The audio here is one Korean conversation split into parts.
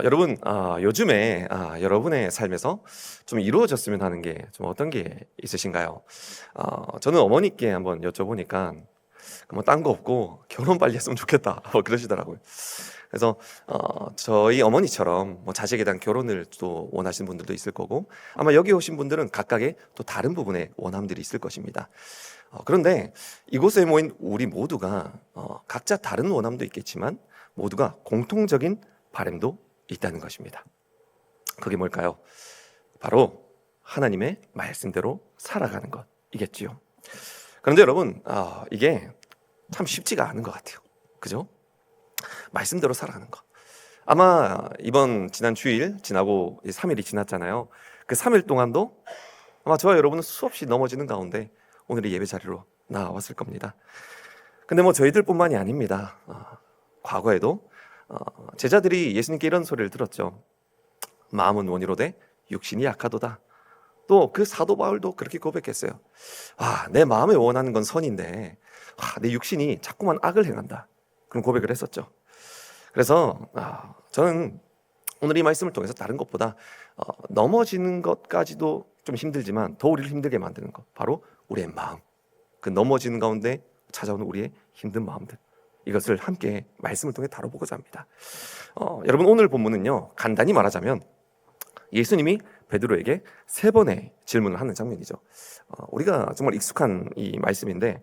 여러분, 요즘에 여러분의 삶에서 좀 이루어졌으면 하는 게 좀 어떤 게 있으신가요? 저는 어머니께 한번 여쭤보니까 뭐 딴 거 없고 결혼 빨리 했으면 좋겠다 뭐 그러시더라고요. 그래서 저희 어머니처럼 뭐 자식에 대한 결혼을 또 원하시는 분들도 있을 거고, 아마 여기 오신 분들은 각각의 또 다른 부분의 원함들이 있을 것입니다. 그런데 이곳에 모인 우리 모두가 각자 다른 원함도 있겠지만 모두가 공통적인 바람도 있다는 것입니다. 그게 뭘까요? 바로 하나님의 말씀대로 살아가는 것이겠지요. 그런데 여러분, 이게 참 쉽지가 않은 것 같아요. 그죠? 말씀대로 살아가는 것. 아마 이번 지난 주일 지나고 3일이 지났잖아요. 그 3일 동안도 아마 저와 여러분은 수없이 넘어지는 가운데 오늘의 예배 자리로 나왔을 겁니다. 근데 뭐 저희들뿐만이 아닙니다. 과거에도 제자들이 예수님께 이런 소리를 들었죠. 마음은 원이로되 육신이 약하도다. 또 그 사도 바울도 그렇게 고백했어요. 내 마음에 원하는 건 선인데 내 육신이 자꾸만 악을 행한다. 그런 고백을 했었죠. 그래서 저는 오늘 이 말씀을 통해서 다른 것보다 넘어지는 것까지도 좀 힘들지만 더 우리를 힘들게 만드는 것, 바로 우리의 마음, 그 넘어지는 가운데 찾아오는 우리의 힘든 마음들, 이것을 함께 말씀을 통해 다뤄보고자 합니다. 여러분, 오늘 본문은요, 간단히 말하자면 예수님이 베드로에게 3번의 질문을 하는 장면이죠. 우리가 정말 익숙한 이 말씀인데,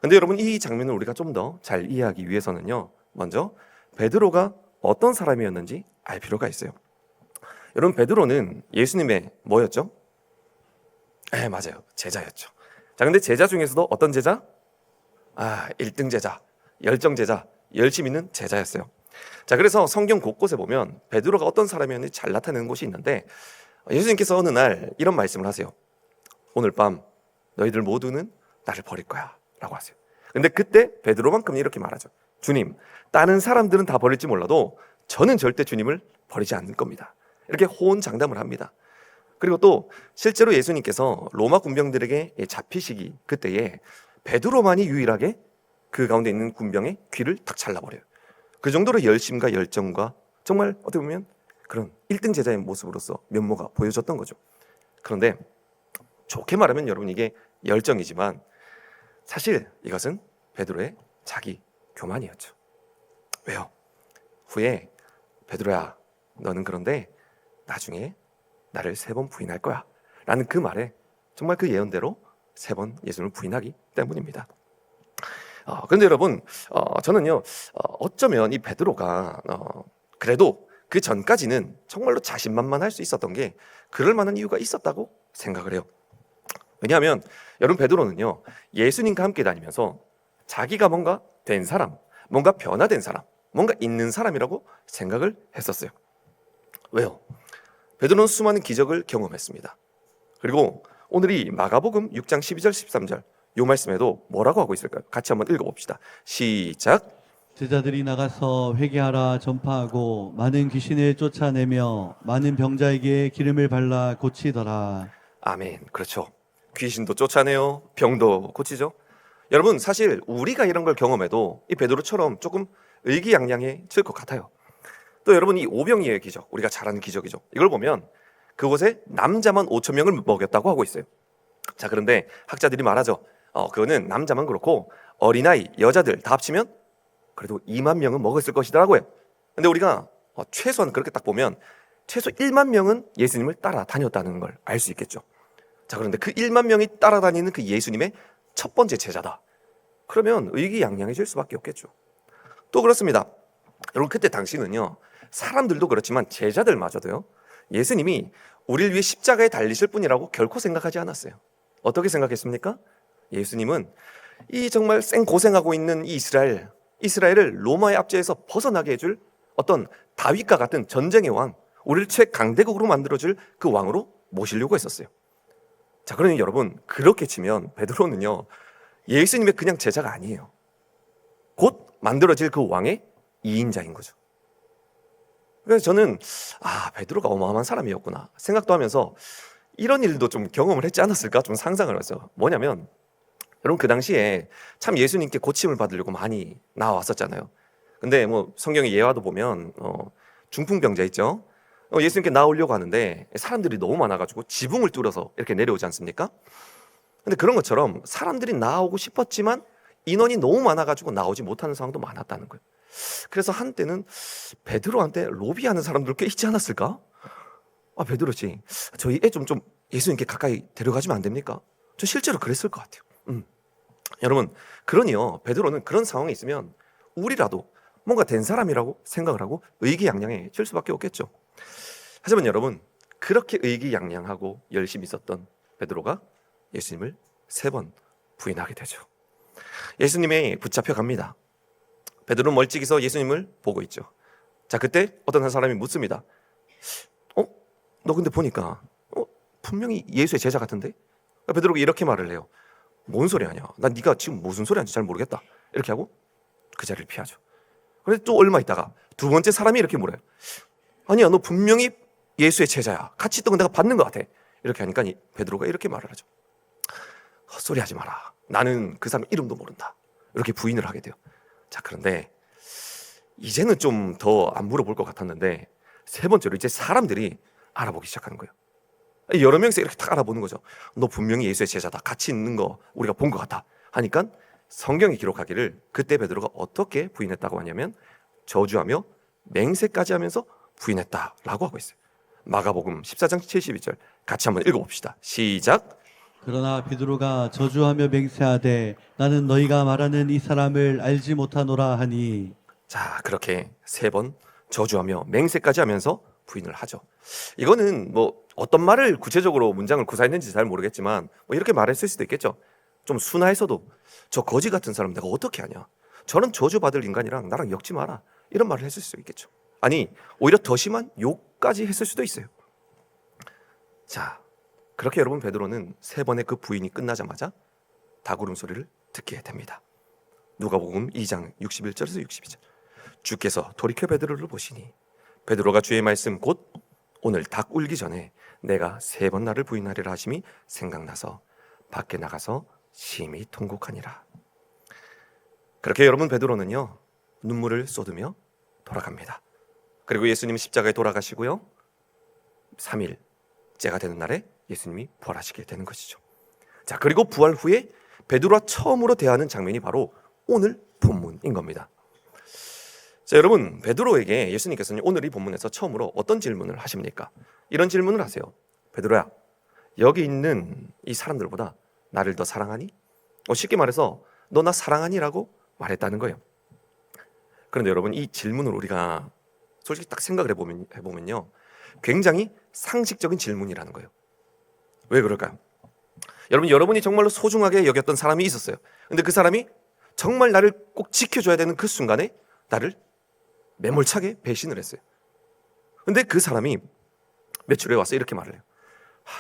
근데 여러분, 이 장면을 우리가 좀 더 잘 이해하기 위해서는요, 먼저 베드로가 어떤 사람이었는지 알 필요가 있어요. 여러분, 베드로는 예수님의 뭐였죠? 맞아요, 제자였죠. 자, 근데 제자 중에서도 어떤 제자? 1등 제자, 열정 제자, 열심 있는 제자였어요. 자, 그래서 성경 곳곳에 보면 베드로가 어떤 사람이었는지 잘 나타내는 곳이 있는데, 예수님께서 어느 날 이런 말씀을 하세요. 오늘 밤 너희들 모두는 나를 버릴 거야 라고 하세요. 근데 그때 베드로만큼은 이렇게 말하죠. 주님, 다른 사람들은 다 버릴지 몰라도 저는 절대 주님을 버리지 않을 겁니다. 이렇게 호언장담을 합니다. 그리고 또 실제로 예수님께서 로마 군병들에게 잡히시기 그때에 베드로만이 유일하게 그 가운데 있는 군병의 귀를 탁 잘라버려요. 그 정도로 열심과 열정과 정말 어떻게 보면 그런 1등 제자의 모습으로서 면모가 보여졌던 거죠. 그런데 좋게 말하면 여러분, 이게 열정이지만 사실 이것은 베드로의 자기 교만이었죠. 왜요? 후에 베드로야, 너는 그런데 나중에 나를 3번 부인할 거야 라는 그 말에 정말 그 예언대로 3번 예수님을 부인하기 때문입니다. 그런데 여러분, 저는요, 어쩌면 이 베드로가 그래도 그 전까지는 정말로 자신만만할 수 있었던 게 그럴 만한 이유가 있었다고 생각을 해요. 왜냐하면 여러분, 베드로는요, 예수님과 함께 다니면서 자기가 뭔가 된 사람, 뭔가 변화된 사람, 뭔가 있는 사람이라고 생각을 했었어요. 왜요? 베드로는 수많은 기적을 경험했습니다. 그리고 오늘 이 마가복음 6장 12절 13절 이 말씀에도 뭐라고 하고 있을까요? 같이 한번 읽어봅시다. 시작. 제자들이 나가서 회개하라 전파하고 많은 귀신을 쫓아내며 많은 병자에게 기름을 발라 고치더라. 아멘. 그렇죠. 귀신도 쫓아내요, 병도 고치죠. 여러분, 사실 우리가 이런 걸 경험해도 이 베드로처럼 조금 의기양양해질 것 같아요. 또 여러분, 이 오병이어의 기적, 우리가 잘 아는 기적이죠. 이걸 보면 그곳에 남자만 5천 명을 먹였다고 하고 있어요. 자, 그런데 학자들이 말하죠. 그거는 남자만 그렇고 어린아이, 여자들 다 합치면 그래도 2만 명은 먹었을 것이더라고요. 근데 우리가 최소한 그렇게 딱 보면 최소 1만 명은 예수님을 따라다녔다는 걸 알 수 있겠죠. 자, 그런데 그 1만 명이 따라다니는 그 예수님의 첫 번째 제자다. 그러면 의기양양해질 수밖에 없겠죠. 또 그렇습니다. 여러분, 그때 당시는요, 사람들도 그렇지만 제자들마저도요, 예수님이 우리를 위해 십자가에 달리실 분이라고 결코 생각하지 않았어요. 어떻게 생각했습니까? 예수님은 이 정말 생고생하고 있는 이 이스라엘을 로마의 압제에서 벗어나게 해줄 어떤 다윗과 같은 전쟁의 왕, 우리를 최강대국으로 만들어줄 그 왕으로 모시려고 했었어요. 자, 그러니 여러분, 그렇게 치면 베드로는요, 예수님의 그냥 제자가 아니에요. 곧 만들어질 그 왕의 2인자인 거죠. 그래서 저는 베드로가 어마어마한 사람이었구나 생각도 하면서 이런 일도 좀 경험을 했지 않았을까 좀 상상을 했어요. 뭐냐면 여러분, 그 당시에 참 예수님께 고침을 받으려고 많이 나왔었잖아요. 근데 뭐 성경의 예화도 보면 중풍병자 있죠. 예수님께 나오려고 하는데 사람들이 너무 많아가지고 지붕을 뚫어서 이렇게 내려오지 않습니까? 근데 그런 것처럼 사람들이 나오고 싶었지만 인원이 너무 많아가지고 나오지 못하는 상황도 많았다는 거예요. 그래서 한때는 베드로한테 로비하는 사람들 꽤 있지 않았을까? 아, 베드로 씨, 저희 애 좀 예수님께 가까이 데려가주면 안 됩니까? 저 실제로 그랬을 것 같아요. 여러분, 그러니요, 베드로는 그런 상황에 있으면 우리라도 뭔가 된 사람이라고 생각을 하고 의기양양해질 수밖에 없겠죠. 하지만 여러분, 그렇게 의기양양하고 열심히 있었던 베드로가 예수님을 3번 부인하게 되죠. 예수님에 붙잡혀 갑니다. 베드로는 멀찍이서 예수님을 보고 있죠. 자, 그때 어떤 한 사람이 묻습니다. 너 근데 보니까 분명히 예수의 제자 같은데? 베드로가 이렇게 말을 해요. 뭔 소리 하냐? 난 네가 지금 무슨 소리 하는지 잘 모르겠다. 이렇게 하고 그 자리를 피하죠. 그런데 또 얼마 있다가 두 번째 사람이 이렇게 물어요. 아니야, 너 분명히 예수의 제자야. 같이 있던 거 내가 봤는 것 같아. 이렇게 하니까 베드로가 이렇게 말을 하죠. 헛소리 하지 마라. 나는 그 사람 이름도 모른다. 이렇게 부인을 하게 돼요. 자, 그런데 이제는 좀 더 안 물어볼 것 같았는데 3번째로 이제 사람들이 알아보기 시작하는 거예요. 여러 명이서 이렇게 딱 알아보는 거죠. 너 분명히 예수의 제자다. 같이 있는 거 우리가 본 것 같아. 하니까 성경이 기록하기를 그때 베드로가 어떻게 부인했다고 하냐면 저주하며 맹세까지 하면서 부인했다라고 하고 있어요. 마가복음 14장 72절 같이 한번 읽어봅시다. 시작. 그러나 베드로가 저주하며 맹세하되 나는 너희가 말하는 이 사람을 알지 못하노라 하니. 자, 그렇게 3번 저주하며 맹세까지 하면서 부인을 하죠. 이거는 뭐 어떤 말을 구체적으로 문장을 구사했는지 잘 모르겠지만 뭐 이렇게 말했을 수도 있겠죠. 좀 순화해서도 저 거지 같은 사람 내가 어떻게 하냐. 저런 저주받을 인간이랑 나랑 엮지 마라. 이런 말을 했을 수도 있겠죠. 아니, 오히려 더 심한 욕까지 했을 수도 있어요. 자, 그렇게 여러분 베드로는 3번의 그 부인이 끝나자마자 다구름 소리를 듣게 됩니다. 누가복음 2장 61절에서 62절. 주께서 돌이켜 베드로를 보시니 베드로가 주의 말씀 곧 오늘 닭 울기 전에 내가 3번 나를 부인하리라 하심이 생각나서 밖에 나가서 심히 통곡하니라. 그렇게 여러분 베드로는요 눈물을 쏟으며 돌아갑니다. 그리고 예수님은 십자가에 돌아가시고요 3일째가 되는 날에 예수님이 부활하시게 되는 것이죠. 자, 그리고 부활 후에 베드로와 처음으로 대하는 장면이 바로 오늘 본문인 겁니다. 자, 여러분 베드로에게 예수님께서는 오늘 이 본문에서 처음으로 어떤 질문을 하십니까? 이런 질문을 하세요. 베드로야, 여기 있는 이 사람들보다 나를 더 사랑하니? 쉽게 말해서 너 나 사랑하니라고 말했다는 거예요. 그런데 여러분 이 질문을 우리가 솔직히 딱 생각을 해보면요 굉장히 상식적인 질문이라는 거예요. 왜 그럴까요? 여러분이 정말로 소중하게 여겼던 사람이 있었어요. 근데 그 사람이 정말 나를 꼭 지켜줘야 되는 그 순간에 나를 매몰차게 배신을 했어요. 근데 그 사람이 며칠 후에 와서 이렇게 말을 해요.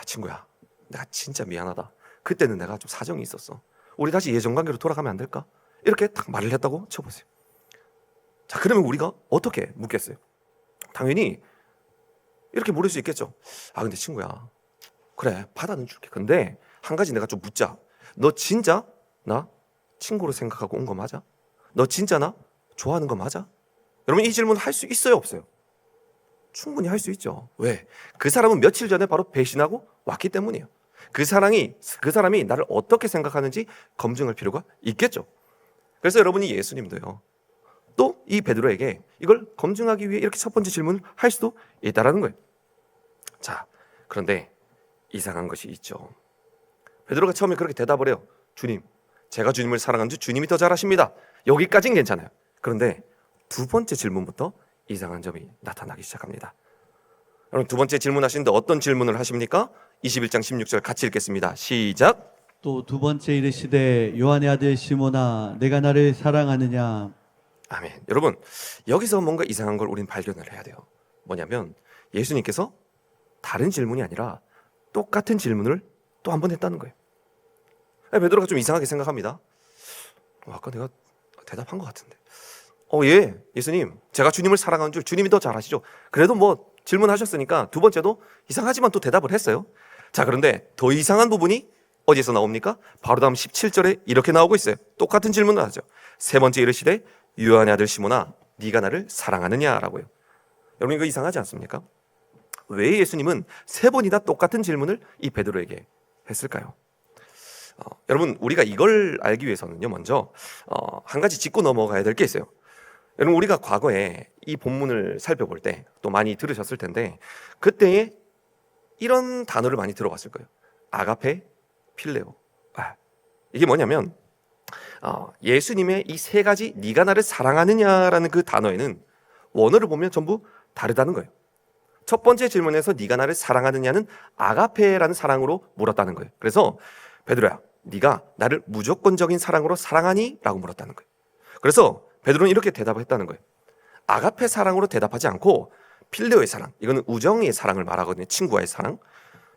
친구야, 내가 진짜 미안하다. 그때는 내가 좀 사정이 있었어. 우리 다시 예전 관계로 돌아가면 안 될까? 이렇게 딱 말을 했다고 쳐보세요. 자, 그러면 우리가 어떻게 묻겠어요? 당연히 이렇게 물을 수 있겠죠. 근데 친구야, 그래 받아는 줄게. 근데 한 가지 내가 좀 묻자. 너 진짜 나 친구로 생각하고 온 거 맞아? 너 진짜 나 좋아하는 거 맞아? 여러분 이 질문 할 수 있어요 없어요? 충분히 할 수 있죠. 왜? 그 사람은 며칠 전에 바로 배신하고 왔기 때문이에요. 그 사람이 나를 어떻게 생각하는지 검증할 필요가 있겠죠. 그래서 여러분이 예수님도요 또 이 베드로에게 이걸 검증하기 위해 이렇게 첫 번째 질문을 할 수도 있다라는 거예요. 자, 그런데 이상한 것이 있죠. 베드로가 처음에 그렇게 대답을 해요. 주님, 제가 주님을 사랑하는 줄 주님이 더 잘 아십니다. 여기까지는 괜찮아요. 그런데 두 번째 질문부터 이상한 점이 나타나기 시작합니다. 여러분 두 번째 질문하시는데 어떤 질문을 하십니까? 21장 16절 같이 읽겠습니다. 시작. 또 두 번째 이르시되 요한의 아들 시몬아 내가 나를 사랑하느냐. 아멘. 여러분 여기서 뭔가 이상한 걸 우린 발견을 해야 돼요. 뭐냐면 예수님께서 다른 질문이 아니라 똑같은 질문을 또 한 번 했다는 거예요. 베드로가 좀 이상하게 생각합니다. 아까 내가 대답한 것 같은데. 예, 예수님, 제가 주님을 사랑하는 줄 주님이 더 잘 아시죠. 그래도 뭐 질문하셨으니까 두 번째도 이상하지만 또 대답을 했어요. 자, 그런데 더 이상한 부분이 어디에서 나옵니까? 바로 다음 17절에 이렇게 나오고 있어요. 똑같은 질문을 하죠. 세 번째 이르시되 요한의 아들 시몬아 네가 나를 사랑하느냐라고요. 여러분 이거 이상하지 않습니까? 왜 예수님은 세 번이나 똑같은 질문을 이 베드로에게 했을까요? 여러분 우리가 이걸 알기 위해서는요 먼저 한 가지 짚고 넘어가야 될 게 있어요. 여러분 우리가 과거에 이 본문을 살펴볼 때 또 많이 들으셨을 텐데 그때에 이런 단어를 많이 들어봤을 거예요. 아가페, 필레오. 이게 뭐냐면 예수님의 이 세 가지 네가 나를 사랑하느냐라는 그 단어에는 원어를 보면 전부 다르다는 거예요. 첫 번째 질문에서 네가 나를 사랑하느냐는 아가페라는 사랑으로 물었다는 거예요. 그래서 베드로야 네가 나를 무조건적인 사랑으로 사랑하니? 라고 물었다는 거예요. 그래서 베드로는 이렇게 대답을 했다는 거예요. 아가페 사랑으로 대답하지 않고 필레오의 사랑, 이거는 우정의 사랑을 말하거든요. 친구와의 사랑.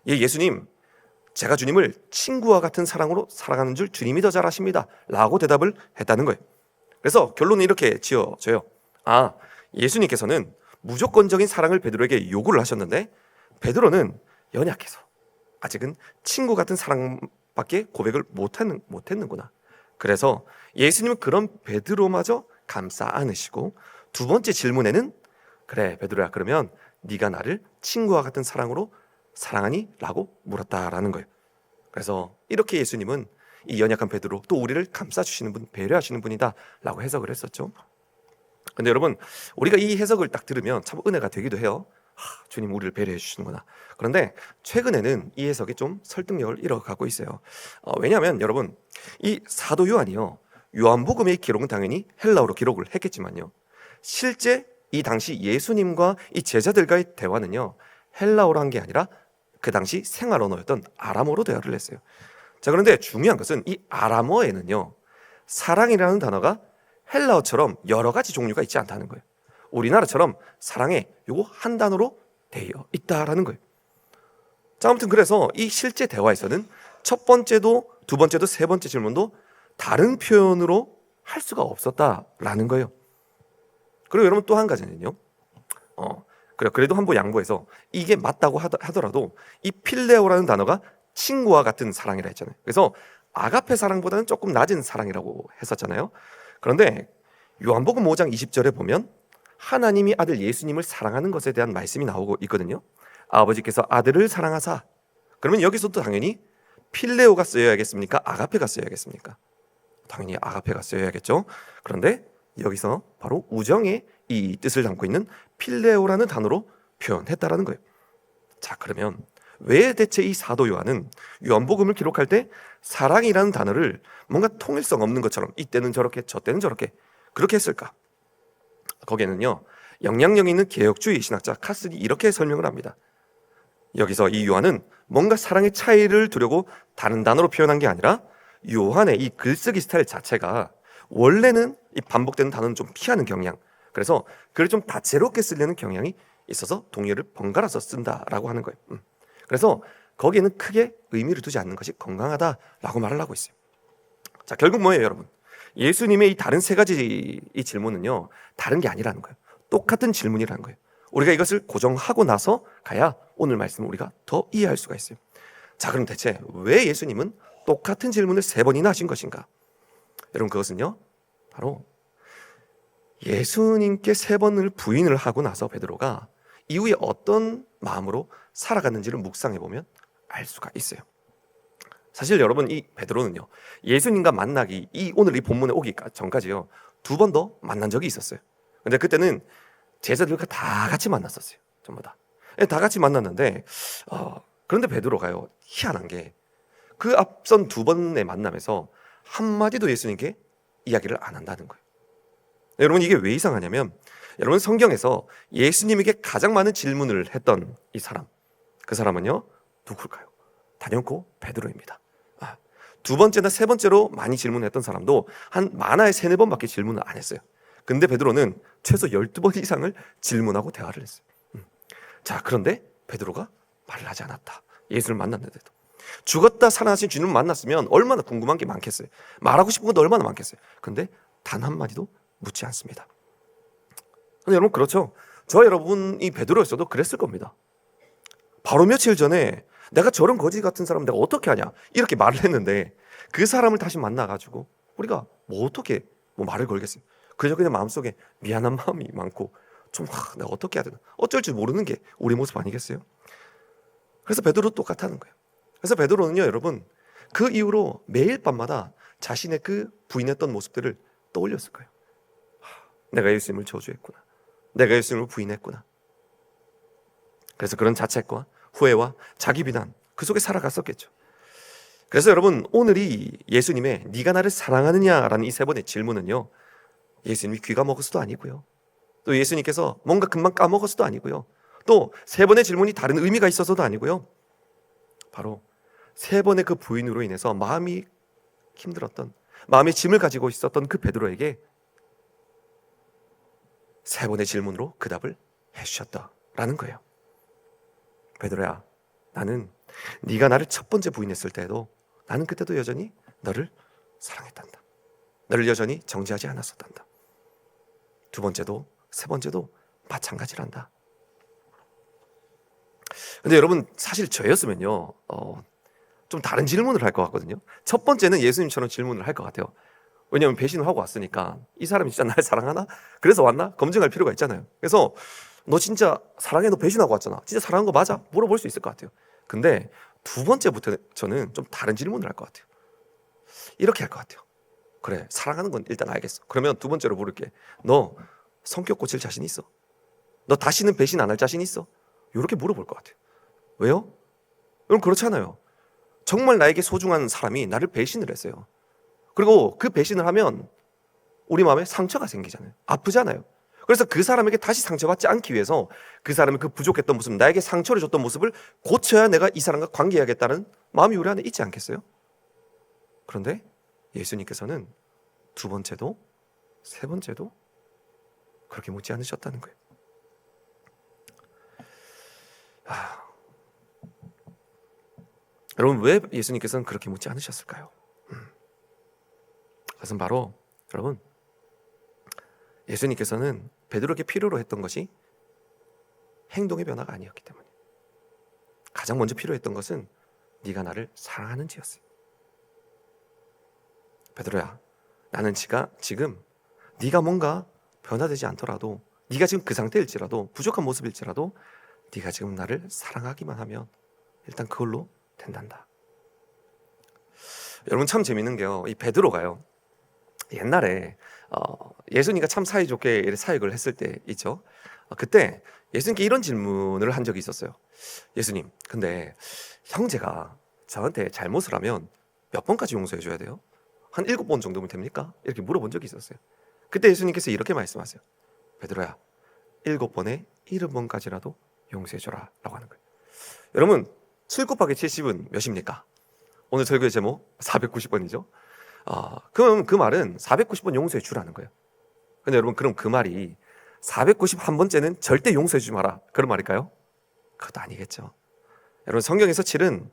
예수님, 제가 주님을 친구와 같은 사랑으로 사랑하는 줄 주님이 더 잘 아십니다 라고 대답을 했다는 거예요. 그래서 결론은 이렇게 지어져요. 예수님께서는 무조건적인 사랑을 베드로에게 요구를 하셨는데 베드로는 연약해서 아직은 친구 같은 사랑밖에 고백을 못했는구나. 그래서 예수님은 그런 베드로마저 감싸 안으시고 두 번째 질문에는 그래 베드로야 그러면 네가 나를 친구와 같은 사랑으로 사랑하니? 라고 물었다라는 거예요. 그래서 이렇게 예수님은 이 연약한 베드로 또 우리를 감싸주시는 분, 배려하시는 분이다 라고 해석을 했었죠. 근데 여러분 우리가 이 해석을 딱 들으면 참 은혜가 되기도 해요. 주님 우리를 배려해 주시는구나. 그런데 최근에는 이 해석이 좀 설득력을 잃어가고 있어요. 왜냐하면 여러분 이 사도 요한이요 요한복음의 기록은 당연히 헬라어로 기록을 했겠지만요 실제 이 당시 예수님과 이 제자들과의 대화는요 헬라어로 한 게 아니라 그 당시 생활 언어였던 아람어로 대화를 했어요. 자 그런데 중요한 것은 이 아람어에는요 사랑이라는 단어가 헬라어처럼 여러 가지 종류가 있지 않다는 거예요. 우리나라처럼 사랑에 요거 한 단어로 되어 있다라는 거예요. 자 아무튼 그래서 이 실제 대화에서는 첫 번째도 두 번째도 세 번째 질문도 다른 표현으로 할 수가 없었다라는 거예요. 그리고 여러분 또 한 가지는요 그래도 한번 양보해서 이게 맞다고 하더라도 이 필레오라는 단어가 친구와 같은 사랑이라 했잖아요. 그래서 아가페 사랑보다는 조금 낮은 사랑이라고 했었잖아요. 그런데 요한복음 5장 20절에 보면 하나님이 아들 예수님을 사랑하는 것에 대한 말씀이 나오고 있거든요. 아버지께서 아들을 사랑하사. 그러면 여기서도 당연히 필레오가 쓰여야겠습니까? 아가페가 쓰여야겠습니까? 당연히 아가페가 쓰여야겠죠. 그런데 여기서 바로 우정의 이 뜻을 담고 있는 필레오라는 단어로 표현했다라는 거예요. 자 그러면 왜 대체 이 사도 요한은 요한복음을 기록할 때 사랑이라는 단어를 뭔가 통일성 없는 것처럼 이때는 저렇게 저때는 저렇게 그렇게 했을까? 거기에는요 영향력 있는 개혁주의 신학자 카슬이 이렇게 설명을 합니다. 여기서 이 요한은 뭔가 사랑의 차이를 두려고 다른 단어로 표현한 게 아니라 요한의 이 글쓰기 스타일 자체가 원래는 이 반복되는 단어는 좀 피하는 경향, 그래서 글을 좀 다채롭게 쓰려는 경향이 있어서 동의어를 번갈아서 쓴다라고 하는 거예요. 그래서 거기에는 크게 의미를 두지 않는 것이 건강하다라고 말을 하고 있어요. 자 결국 뭐예요 여러분? 예수님의 이 다른 세 가지 이 질문은요 다른 게 아니라는 거예요. 똑같은 질문이라는 거예요. 우리가 이것을 고정하고 나서 가야 오늘 말씀을 우리가 더 이해할 수가 있어요. 자 그럼 대체 왜 예수님은 똑같은 질문을 세 번이나 하신 것인가? 여러분 그것은요 바로 예수님께 세 번을 부인을 하고 나서 베드로가 이후에 어떤 마음으로 살아갔는지를 묵상해 보면 알 수가 있어요. 사실 여러분 이 베드로는요 예수님과 만나기 오늘 이 본문에 오기 전까지요 두 번 더 만난 적이 있었어요. 근데 그때는 제자들과 다 같이 만났었어요. 전부 다 같이 만났는데 그런데 베드로가요 희한한 게 그 앞선 두 번의 만남에서 한마디도 예수님께 이야기를 안 한다는 거예요. 여러분 이게 왜 이상하냐면 여러분 성경에서 예수님에게 가장 많은 질문을 했던 이 사람, 그 사람은요 누굴까요? 단연코 베드로입니다. 두 번째나 세 번째로 많이 질문했던 사람도 한 많아야 세네 번밖에 질문을 안 했어요. 근데 베드로는 최소 12번 이상을 질문하고 대화를 했어요. 자 그런데 베드로가 말을 하지 않았다. 예수를 만났는데도. 죽었다 살아나신 주님을 만났으면 얼마나 궁금한 게 많겠어요. 말하고 싶은 것도 얼마나 많겠어요. 근데 단 한마디도 묻지 않습니다. 근데 여러분 그렇죠. 저 여러분이 베드로였어도 그랬을 겁니다. 바로 며칠 전에 내가 저런 거지 같은 사람 내가 어떻게 하냐 이렇게 말을 했는데 그 사람을 다시 만나가지고 우리가 뭐 어떻게 말을 걸겠어요. 그냥 마음속에 미안한 마음이 많고 내가 어떻게 해야 되나, 어쩔 줄 모르는 게 우리 모습 아니겠어요? 그래서 베드로 똑같다는 거예요. 그래서 베드로는요, 여러분, 그 이후로 매일 밤마다 자신의 그 부인했던 모습들을 떠올렸을 거예요. 내가 예수님을 저주했구나, 내가 예수님을 부인했구나. 그래서 그런 자책과 후회와 자기 비난 그 속에 살아갔었겠죠. 그래서 여러분, 오늘이 예수님의 네가 나를 사랑하느냐라는 이 세 번의 질문은요, 예수님이 귀가 먹어서도 아니고요, 또 예수님께서 뭔가 금방 까먹어서도 아니고요, 또 세 번의 질문이 다른 의미가 있어서도 아니고요, 바로 세 번의 그 부인으로 인해서 마음이 힘들었던, 마음의 짐을 가지고 있었던 그 베드로에게 세 번의 질문으로 그 답을 해주셨다라는 거예요. 베드로야, 나는 네가 나를 첫 번째 부인했을 때에도 나는 그때도 여전히 너를 사랑했단다. 너를 여전히 정죄하지 않았었단다. 두 번째도 세 번째도 마찬가지란다. 근데 여러분, 사실 저였으면요, 좀 다른 질문을 할 것 같거든요. 첫 번째는 예수님처럼 질문을 할 것 같아요. 왜냐하면 배신을 하고 왔으니까 이 사람이 진짜 날 사랑하나? 그래서 왔나? 검증할 필요가 있잖아요. 그래서 너 진짜 사랑해? 너 배신하고 왔잖아. 진짜 사랑한 거 맞아? 물어볼 수 있을 것 같아요. 근데 두 번째부터 저는 좀 다른 질문을 할 것 같아요. 이렇게 할 것 같아요. 그래, 사랑하는 건 일단 알겠어. 그러면 두 번째로 물을게. 너 성격 고칠 자신 있어? 너 다시는 배신 안 할 자신 있어? 이렇게 물어볼 것 같아요. 왜요? 여러분, 그렇잖아요. 정말 나에게 소중한 사람이 나를 배신을 했어요. 그리고 그 배신을 하면 우리 마음에 상처가 생기잖아요. 아프잖아요. 그래서 그 사람에게 다시 상처받지 않기 위해서 그 사람의 그 부족했던 모습, 나에게 상처를 줬던 모습을 고쳐야 내가 이 사람과 관계해야겠다는 마음이 우리 안에 있지 않겠어요? 그런데 예수님께서는 두 번째도 세 번째도 그렇게 묻지 않으셨다는 거예요. 여러분, 왜 예수님께서는 그렇게 묻지 않으셨을까요? 그것은 바로, 여러분, 예수님께서는 베드로에게 필요로 했던 것이 행동의 변화가 아니었기 때문에, 가장 먼저 필요했던 것은 네가 나를 사랑하는지였어요. 베드로야, 나는 지금 네가 뭔가 변화되지 않더라도, 네가 지금 그 상태일지라도, 부족한 모습일지라도 네가 지금 나를 사랑하기만 하면 일단 그걸로 된단다. 여러분, 참 재밌는 게요, 이 베드로가요, 옛날에 예수님과 참 사이좋게 사역을 했을 때 있죠. 그때 예수님께 이런 질문을 한 적이 있었어요. 예수님, 근데 형제가 저한테 잘못을 하면 몇 번까지 용서해 줘야 돼요? 한 7번 정도면 됩니까? 이렇게 물어본 적이 있었어요. 그때 예수님께서 이렇게 말씀하세요. 베드로야, 7번에 70번까지라도 용서해 줘라 라고 하는 거예요. 여러분, 7 곱하기 70은 몇입니까? 오늘 설교의 제목 490번이죠. 그럼 그 말은 490번 용서해 주라는 거예요. 근데 여러분, 그럼 그 말이 491번째는 절대 용서해 주지 마라, 그런 말일까요? 그것도 아니겠죠. 여러분, 성경에서 7은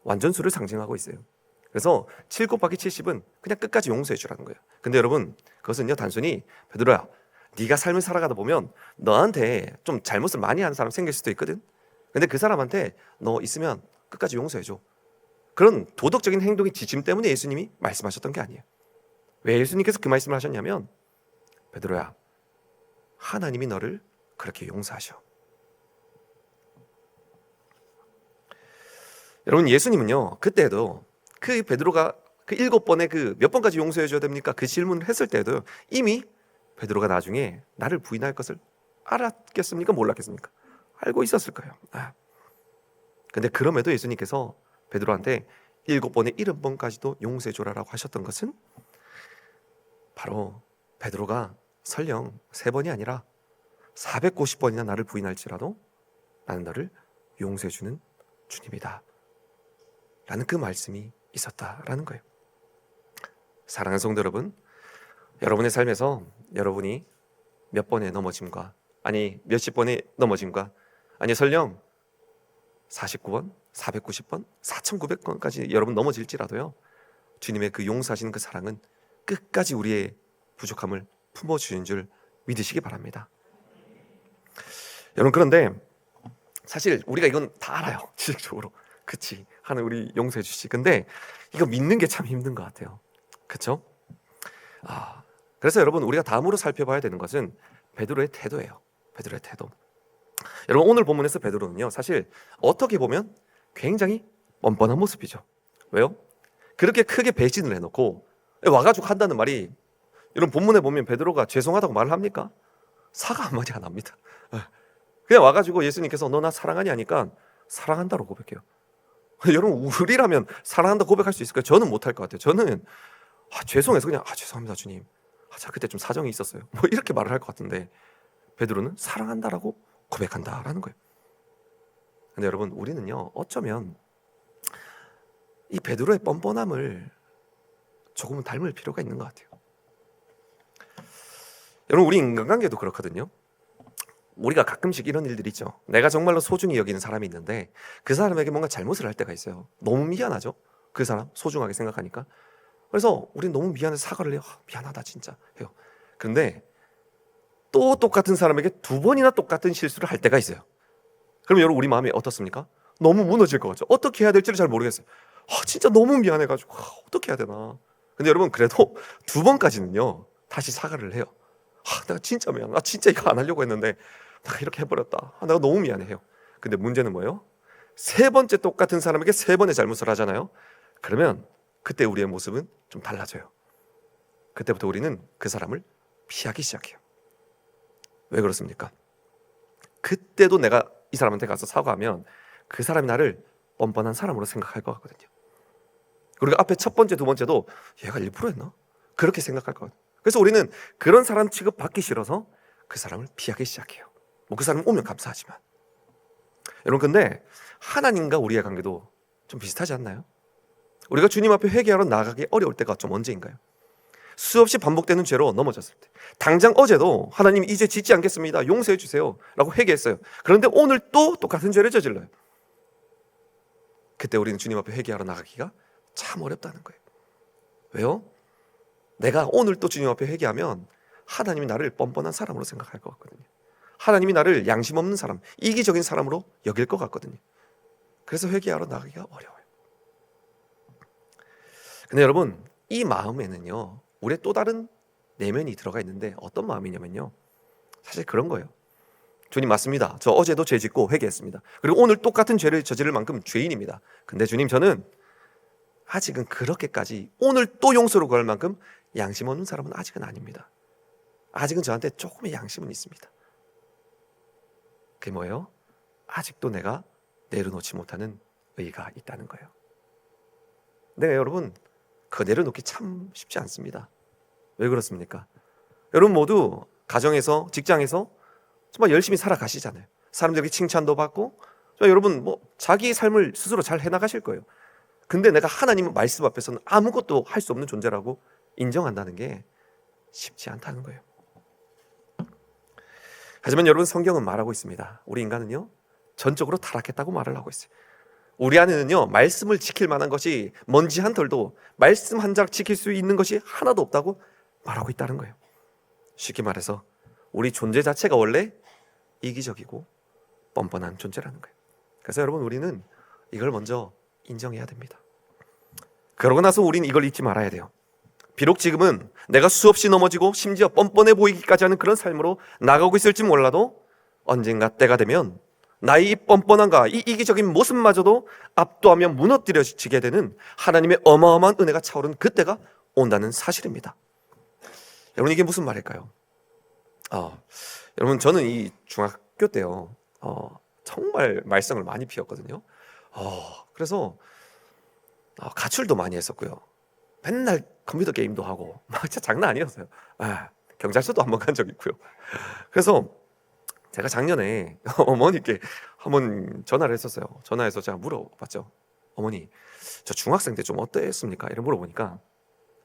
완전수를 상징하고 있어요. 그래서 7 곱하기 70은 그냥 끝까지 용서해 주라는 거예요. 근데 여러분, 그것은요, 단순히 베드로야, 네가 삶을 살아가다 보면 너한테 좀 잘못을 많이 하는 사람 생길 수도 있거든. 근데 그 사람한테 너 있으면 끝까지 용서해 줘, 그런 도덕적인 행동의 지침 때문에 예수님이 말씀하셨던 게 아니에요. 왜 예수님께서 그 말씀을 하셨냐면, 베드로야, 하나님이 너를 그렇게 용서하셔. 여러분, 예수님은요, 그때도 그 베드로가 그 7번에 그 몇 번까지 용서해 줘야 됩니까? 그 질문을 했을 때도 이미 베드로가 나중에 나를 부인할 것을 알았겠습니까? 몰랐겠습니까? 알고 있었을 거예요. 근데 그럼에도 예수님께서 베드로한테 7번에 70번까지도 용서해 줘라라고 하셨던 것은 바로 베드로가 설령 3번이 아니라 490번이나 나를 부인할지라도 나는 너를 용서해 주는 주님이다 라는 그 말씀이 있었다라는 거예요. 사랑하는 성도 여러분, 여러분의 삶에서 여러분이 몇 번의 넘어짐과, 아니 몇십 번의 넘어짐과, 아니 설령 49번, 490번, 4900번까지 여러분 넘어질지라도요, 주님의 그 용서하시는 그 사랑은 끝까지 우리의 부족함을 품어주는 줄 믿으시기 바랍니다. 여러분, 그런데 사실 우리가 이건 다 알아요. 지식적으로. 그치, 하는 우리 용서해 주시. 근데 이거 믿는 게 참 힘든 것 같아요. 그쵸? 그래서 여러분, 우리가 다음으로 살펴봐야 되는 것은 베드로의 태도예요. 베드로의 태도. 여러분 오늘 본문에서 베드로는요 사실 어떻게 보면 굉장히 뻔뻔한 모습이죠. 왜요? 그렇게 크게 배신을 해놓고 와가지고 한다는 말이, 이런 본문에 보면 베드로가 죄송하다고 말을 합니까? 사과 한마디 안 합니다. 그냥 와가지고 예수님께서 너 나 사랑하니 하니까 사랑한다고 고백해요. 여러분 우리라면 사랑한다 고백할 수 있을까요? 저는 못할 것 같아요. 저는 죄송해서 그냥 죄송합니다 주님, 자 그때 좀 사정이 있었어요, 뭐 이렇게 말을 할 것 같은데 베드로는 사랑한다라고 고백한다라는 거예요. 근데 여러분 우리는요 어쩌면 이 베드로의 뻔뻔함을 조금은 닮을 필요가 있는 것 같아요. 여러분 우리 인간관계도 그렇거든요. 우리가 가끔씩 이런 일들이 있죠. 내가 정말로 소중히 여기는 사람이 있는데 그 사람에게 뭔가 잘못을 할 때가 있어요. 너무 미안하죠. 그 사람 소중하게 생각하니까. 그래서 우린 너무 미안해서 사과를 해요. 미안하다 진짜 해요. 근데 또 똑같은 사람에게 두 번이나 똑같은 실수를 할 때가 있어요. 그럼 여러분 우리 마음이 어떻습니까? 너무 무너질 것 같죠. 어떻게 해야 될지를 잘 모르겠어요. 진짜 너무 미안해가지고 어떻게 해야 되나. 근데 여러분 그래도 두 번까지는요 다시 사과를 해요. 내가 진짜 미안, 나 진짜 이거 안 하려고 했는데 내가 이렇게 해버렸다, 내가 너무 미안해요. 근데 문제는 뭐예요? 세 번째 똑같은 사람에게 세 번의 잘못을 하잖아요. 그러면 그때 우리의 모습은 좀 달라져요. 그때부터 우리는 그 사람을 피하기 시작해요. 왜 그렇습니까? 그때도 내가 이 사람한테 가서 사과하면 그 사람이 나를 뻔뻔한 사람으로 생각할 것 같거든요. 그리고 앞에 첫 번째 두 번째도 얘가 일부러 했나? 그렇게 생각할 것 같아요. 그래서 우리는 그런 사람 취급 받기 싫어서 그 사람을 피하기 시작해요. 뭐 그 사람 오면 감사하지만. 여러분 근데 하나님과 우리의 관계도 좀 비슷하지 않나요? 우리가 주님 앞에 회개하러 나가기 어려울 때가 좀 언제인가요? 수없이 반복되는 죄로 넘어졌을 때. 당장 어제도 하나님 이제 짓지 않겠습니다, 용서해 주세요 라고 회개했어요. 그런데 오늘 또 똑같은 죄를 저질러요. 그때 우리는 주님 앞에 회개하러 나가기가 참 어렵다는 거예요. 왜요? 내가 오늘 또 주님 앞에 회개하면 하나님이 나를 뻔뻔한 사람으로 생각할 것 같거든요. 하나님이 나를 양심 없는 사람, 이기적인 사람으로 여길 것 같거든요. 그래서 회개하러 나가기가 어려워요. 근데 여러분 이 마음에는요 우리의 또 다른 내면이 들어가 있는데 어떤 마음이냐면요 사실 그런 거예요. 주님 맞습니다, 저 어제도 죄 짓고 회개했습니다. 그리고 오늘 똑같은 죄를 저지를 만큼 죄인입니다. 근데 주님 저는 아직은 그렇게까지 오늘 또 용서를 구할 만큼 양심 없는 사람은 아직은 아닙니다. 아직은 저한테 조금의 양심은 있습니다. 그게 뭐예요? 아직도 내가 내려놓지 못하는 의가 있다는 거예요. 네 여러분 그 내려놓기 참 쉽지 않습니다. 왜 그렇습니까? 여러분 모두 가정에서 직장에서 정말 열심히 살아가시잖아요. 사람들에게 칭찬도 받고 여러분 뭐 자기 삶을 스스로 잘 해나가실 거예요. 근데 내가 하나님 말씀 앞에서는 아무것도 할 수 없는 존재라고 인정한다는 게 쉽지 않다는 거예요. 하지만 여러분 성경은 말하고 있습니다. 우리 인간은요 전적으로 타락했다고 말을 하고 있어요. 우리 안에는요 말씀을 지킬 만한 것이 먼지 한 털도, 말씀 한 자락 지킬 수 있는 것이 하나도 없다고 말하고 있다는 거예요. 쉽게 말해서 우리 존재 자체가 원래 이기적이고 뻔뻔한 존재라는 거예요. 그래서 여러분 우리는 이걸 먼저 인정해야 됩니다. 그러고 나서 우리는 이걸 잊지 말아야 돼요. 비록 지금은 내가 수없이 넘어지고 심지어 뻔뻔해 보이기까지 하는 그런 삶으로 나가고 있을지 몰라도 언젠가 때가 되면 나의 이 뻔뻔함과 이 이기적인 모습마저도 압도하며 무너뜨려지게 되는 하나님의 어마어마한 은혜가 차오른 그때가 온다는 사실입니다. 여러분 이게 무슨 말일까요? 여러분 저는 이 중학교 때요 정말 말썽을 많이 피웠거든요. 그래서 가출도 많이 했었고요. 맨날 컴퓨터 게임도 하고 막 진짜 장난 아니었어요. 경찰서도 한번 간 적 있고요. 그래서 제가 작년에 어머니께 한번 전화를 했었어요. 전화해서 제가 물어봤죠. 어머니 저 중학생 때 좀 어땠습니까? 이렇게 물어보니까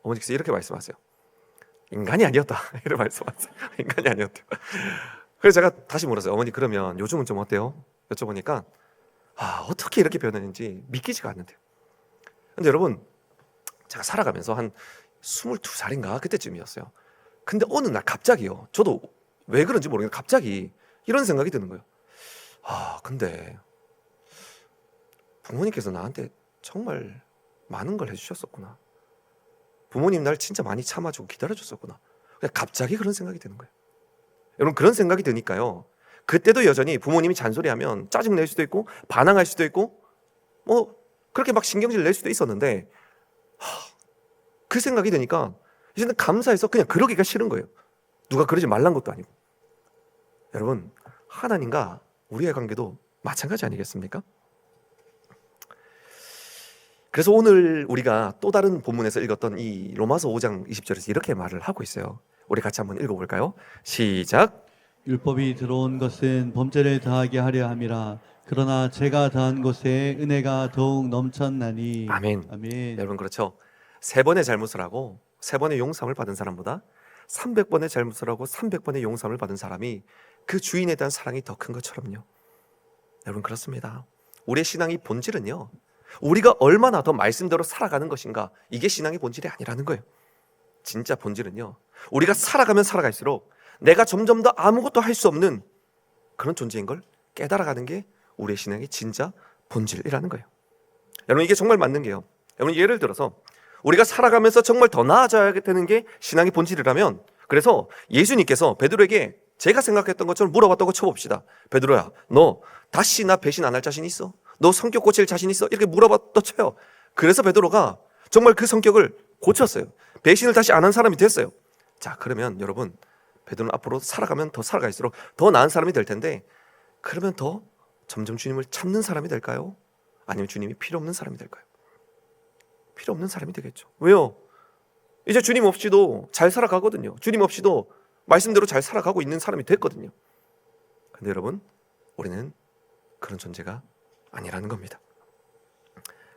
어머니께서 이렇게 말씀하세요. 인간이 아니었다 이렇게 말씀하세요. 인간이 아니었다. 그래서 제가 다시 물었어요. 어머니 그러면 요즘은 좀 어때요? 여쭤보니까 어떻게 이렇게 변했는지 믿기지가 않는데요. 근데 여러분 제가 살아가면서 한 22살인가 그때쯤이었어요. 근데 어느 날 갑자기요 저도 왜 그런지 모르겠는데 갑자기 이런 생각이 드는 거예요. 근데 부모님께서 나한테 정말 많은 걸 해주셨었구나. 부모님 날 진짜 많이 참아주고 기다려줬었구나. 그냥 갑자기 그런 생각이 드는 거예요. 여러분 그런 생각이 드니까요 그때도 여전히 부모님이 잔소리하면 짜증낼 수도 있고 반항할 수도 있고 뭐 그렇게 막 신경질 낼 수도 있었는데 그 생각이 드니까 이제는 감사해서 그냥 그러기가 싫은 거예요. 누가 그러지 말란 것도 아니고. 여러분, 하나님과 우리의 관계도 마찬가지 아니겠습니까? 그래서 오늘 우리가 또 다른 본문에서 읽었던 이 로마서 5장 20절에서 이렇게 말을 하고 있어요. 우리 같이 한번 읽어볼까요? 시작. 율법이 들어온 것은 범죄를 더하게 하려 함이라. 그러나 제가 더한 것에 은혜가 더욱 넘쳤나니. 아멘. 아멘. 여러분, 그렇죠. 3번의 잘못을 하고 3번의 용서함을 받은 사람보다 300번의 잘못을 하고 300번의 용서함을 받은 사람이 그 주인에 대한 사랑이 더 큰 것처럼요. 여러분, 그렇습니다. 우리의 신앙의 본질은요, 우리가 얼마나 더 말씀대로 살아가는 것인가, 이게 신앙의 본질이 아니라는 거예요. 진짜 본질은요, 우리가 살아가면 살아갈수록 내가 점점 더 아무것도 할 수 없는 그런 존재인 걸 깨달아가는 게 우리의 신앙의 진짜 본질이라는 거예요. 여러분, 이게 정말 맞는 게요, 여러분, 예를 들어서 우리가 살아가면서 정말 더 나아져야 되는 게 신앙의 본질이라면, 그래서 예수님께서 베드로에게 제가 생각했던 것처럼 물어봤다고 쳐봅시다. 베드로야, 너 다시 나 배신 안 할 자신 있어? 너 성격 고칠 자신 있어? 이렇게 물어봤다 쳐요. 그래서 베드로가 정말 그 성격을 고쳤어요. 배신을 다시 안 한 사람이 됐어요. 자, 그러면 여러분, 베드로는 앞으로 살아가면 더 살아갈수록 더 나은 사람이 될 텐데, 그러면 더 점점 주님을 찾는 사람이 될까요? 아니면 주님이 필요 없는 사람이 될까요? 필요 없는 사람이 되겠죠. 왜요? 이제 주님 없이도 잘 살아가거든요. 주님 없이도 말씀대로 잘 살아가고 있는 사람이 됐거든요. 근데 여러분, 우리는 그런 존재가 아니라는 겁니다.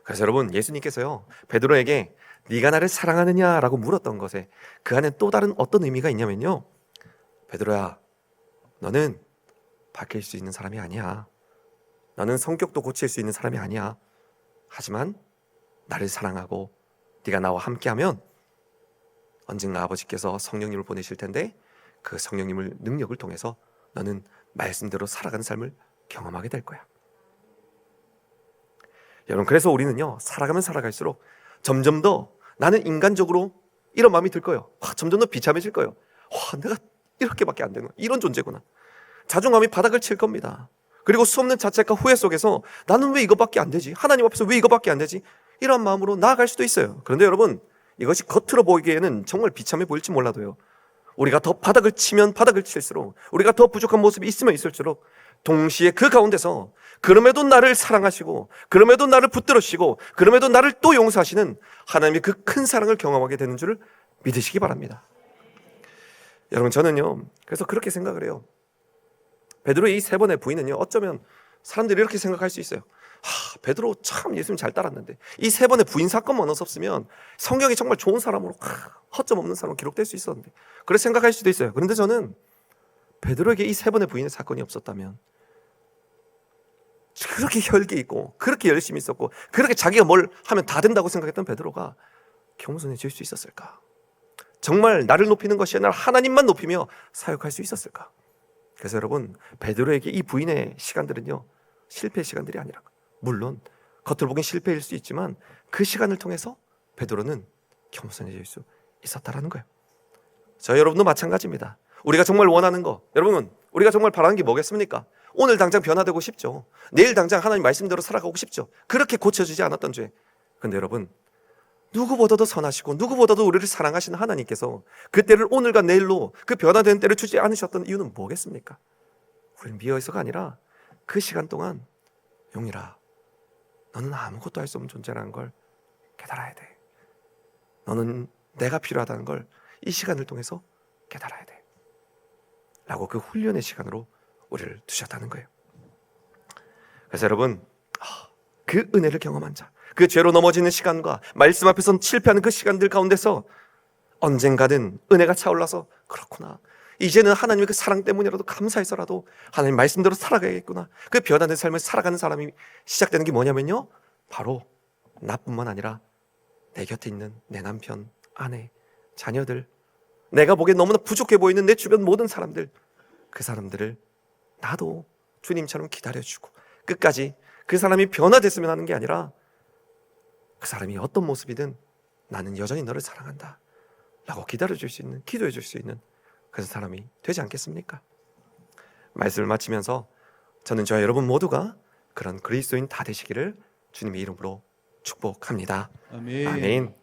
그래서 여러분, 예수님께서요, 베드로에게 네가 나를 사랑하느냐라고 물었던 것에 그 안에 또 다른 어떤 의미가 있냐면요, 베드로야, 너는 바뀔 수 있는 사람이 아니야. 너는 성격도 고칠 수 있는 사람이 아니야. 하지만 나를 사랑하고 네가 나와 함께하면 언젠가 아버지께서 성령님을 보내실 텐데, 그 성령님을 능력을 통해서 너는 말씀대로 살아가는 삶을 경험하게 될 거야. 여러분, 그래서 우리는요, 살아가면 살아갈수록 점점 더 나는 인간적으로 이런 마음이 들 거예요. 점점 더 비참해질 거예요. 내가 이렇게밖에 안 되는 거야. 이런 존재구나. 자존감이 바닥을 칠 겁니다. 그리고 수없는 자책과 후회 속에서 나는 왜 이것밖에 안 되지? 하나님 앞에서 왜 이것밖에 안 되지? 이런 마음으로 나아갈 수도 있어요. 그런데 여러분, 이것이 겉으로 보이기에는 정말 비참해 보일지 몰라도요, 우리가 더 바닥을 치면 바닥을 칠수록, 우리가 더 부족한 모습이 있으면 있을수록 동시에 그 가운데서 그럼에도 나를 사랑하시고, 그럼에도 나를 붙들으시고, 그럼에도 나를 또 용서하시는 하나님의 그 큰 사랑을 경험하게 되는 줄을 믿으시기 바랍니다. 여러분, 저는요, 그래서 그렇게 생각을 해요. 베드로의 이 3번의 부인은요, 어쩌면 사람들이 이렇게 생각할 수 있어요. 베드로 참 예수님 잘 따랐는데 이 3번의 부인 사건만 없었으면 성경이 정말 좋은 사람으로, 허점 없는 사람으로 기록될 수 있었는데, 그렇게 생각할 수도 있어요. 그런데 저는 베드로에게 이 3번의 부인의 사건이 없었다면, 그렇게 혈기 있고 그렇게 열심히 있었고 그렇게 자기가 뭘 하면 다 된다고 생각했던 베드로가 겸손해질 수 있었을까? 정말 나를 높이는 것이 아니라 하나님만 높이며 사역할 수 있었을까? 그래서 여러분, 베드로에게 이 부인의 시간들은요, 실패의 시간들이 아니라, 물론 겉으로 보기엔 실패일 수 있지만 그 시간을 통해서 베드로는 겸손해질 수 있었다라는 거예요. 저 여러분도 마찬가지입니다. 우리가 정말 원하는 거, 여러분, 우리가 정말 바라는 게 뭐겠습니까? 오늘 당장 변화되고 싶죠. 내일 당장 하나님 말씀대로 살아가고 싶죠. 그렇게 고쳐지지 않았던 죄. 근데 여러분, 누구보다도 선하시고 누구보다도 우리를 사랑하시는 하나님께서 그 때를 오늘과 내일로, 그 변화된 때를 주지 않으셨던 이유는 뭐겠습니까? 우리는 미워해서가 아니라 그 시간 동안, 용이라, 너는 아무것도 할 수 없는 존재라는 걸 깨달아야 돼. 너는 내가 필요하다는 걸 이 시간을 통해서 깨달아야 돼. 라고 그 훈련의 시간으로 우리를 두셨다는 거예요. 그래서 여러분, 그 은혜를 경험한 자, 그 죄로 넘어지는 시간과 말씀 앞에서 실패하는 그 시간들 가운데서 언젠가는 은혜가 차올라서, 그렇구나, 이제는 하나님의 그 사랑 때문이라도 감사해서라도 하나님 말씀대로 살아가야겠구나, 그 변화된 삶을 살아가는 사람이 시작되는 게 뭐냐면요, 바로 나뿐만 아니라 내 곁에 있는 내 남편, 아내, 자녀들, 내가 보기엔 너무나 부족해 보이는 내 주변 모든 사람들, 그 사람들을 나도 주님처럼 기다려주고 끝까지 그 사람이 변화됐으면 하는 게 아니라, 그 사람이 어떤 모습이든 나는 여전히 너를 사랑한다 라고 기다려줄 수 있는, 기도해줄 수 있는 그런 사람이 되지 않겠습니까? 말씀을 마치면서 저는 저와 여러분 모두가 그런 그리스도인 다 되시기를 주님의 이름으로 축복합니다. 아멘. 아멘.